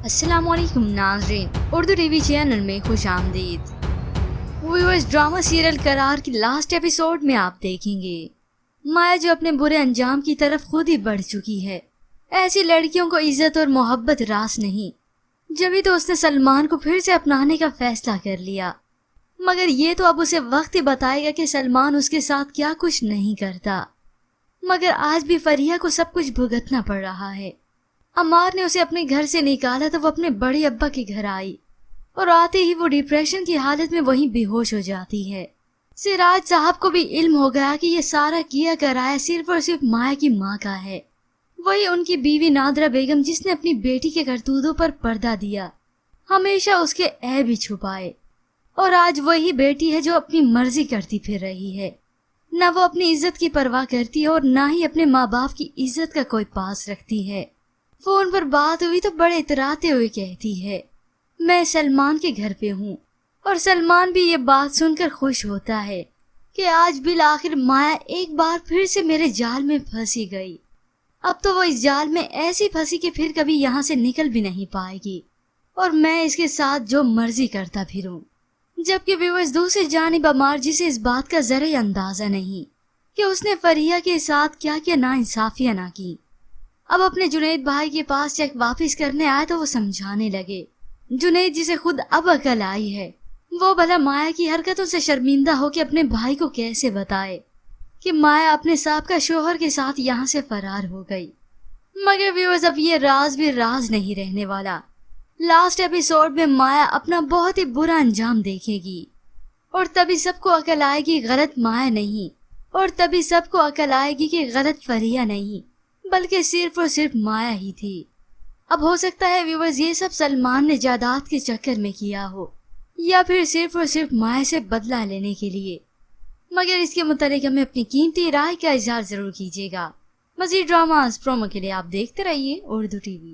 السلام علیکم ناظرین، اردو ٹی وی چینل میں خوش آمدید۔ ویورز، ڈرامہ سیریل قرار کی لاسٹ ایپیسوڈ میں آپ دیکھیں گے مایا جو اپنے برے انجام کی طرف خود ہی بڑھ چکی ہے۔ ایسی لڑکیوں کو عزت اور محبت راس نہیں، جبھی تو اس نے سلمان کو پھر سے اپنانے کا فیصلہ کر لیا، مگر یہ تو اب اسے وقت ہی بتائے گا کہ سلمان اس کے ساتھ کیا کچھ نہیں کرتا۔ مگر آج بھی فریحہ کو سب کچھ بھگتنا پڑ رہا ہے۔ عمار نے اسے اپنے گھر سے نکالا تو وہ اپنے بڑے ابا کے گھر آئی اور آتے ہی وہ ڈپریشن کی حالت میں وہیں بے ہوش ہو جاتی ہے۔ سراج صاحب کو بھی علم ہو گیا کہ یہ سارا کیا کرایا صرف اور صرف مایا کی ماں کا ہے، وہی ان کی بیوی نادرہ بیگم جس نے اپنی بیٹی کے کرتوتوں پر پردہ دیا، ہمیشہ اس کے عیب ہی چھپائے، اور آج وہی بیٹی ہے جو اپنی مرضی کرتی پھر رہی ہے۔ نہ وہ اپنی عزت کی پرواہ کرتی ہے اور نہ ہی اپنے ماں باپ کی عزت کا کوئی پاس رکھتی ہے۔ فون پر بات ہوئی تو بڑے اتراتے ہوئے کہتی ہے، میں سلمان کے گھر پہ ہوں، اور سلمان بھی یہ بات سن کر خوش ہوتا ہے کہ آج بالآخر مایا ایک بار پھر سے میرے جال میں پھنسی گئی۔ اب تو وہ اس جال میں ایسی پھنسی کہ پھر کبھی یہاں سے نکل بھی نہیں پائے گی، اور میں اس کے ساتھ جو مرضی کرتا پھروں۔ جبکہ ویورز، دوسری جانب عمار جسے اس بات کا ذرا اندازہ نہیں کہ اس نے فریحہ کے ساتھ کیا کیا ناانصافیاں نہ کی، اب اپنے جنید بھائی کے پاس چیک واپس کرنے آئے تو وہ سمجھانے لگے۔ جنید جسے خود اب عقل آئی ہے، وہ بھلا مایا کی حرکتوں سے شرمندہ ہو کے اپنے بھائی کو کیسے بتائے کہ مایا اپنے سابقہ شوہر کے ساتھ یہاں سے فرار ہو گئی۔ مگر ویورز، اب یہ راز بھی راز نہیں رہنے والا۔ لاسٹ ایپیسوڈ میں مایا اپنا بہت ہی برا انجام دیکھے گی، اور تبھی سب کو عقل آئے گی غلط مایا نہیں، اور تبھی سب کو عقل آئے گی کہ غلط فریحہ نہیں بلکہ صرف اور صرف مایا ہی تھی۔ اب ہو سکتا ہے ویورز یہ سب سلمان نے جائیداد کے چکر میں کیا ہو، یا پھر صرف اور صرف مایا سے بدلہ لینے کے لیے، مگر اس کے متعلق ہمیں اپنی قیمتی رائے کا اظہار ضرور کیجیے گا۔ مزید ڈراماز پرومو کے لیے آپ دیکھتے رہیے اردو ٹی وی۔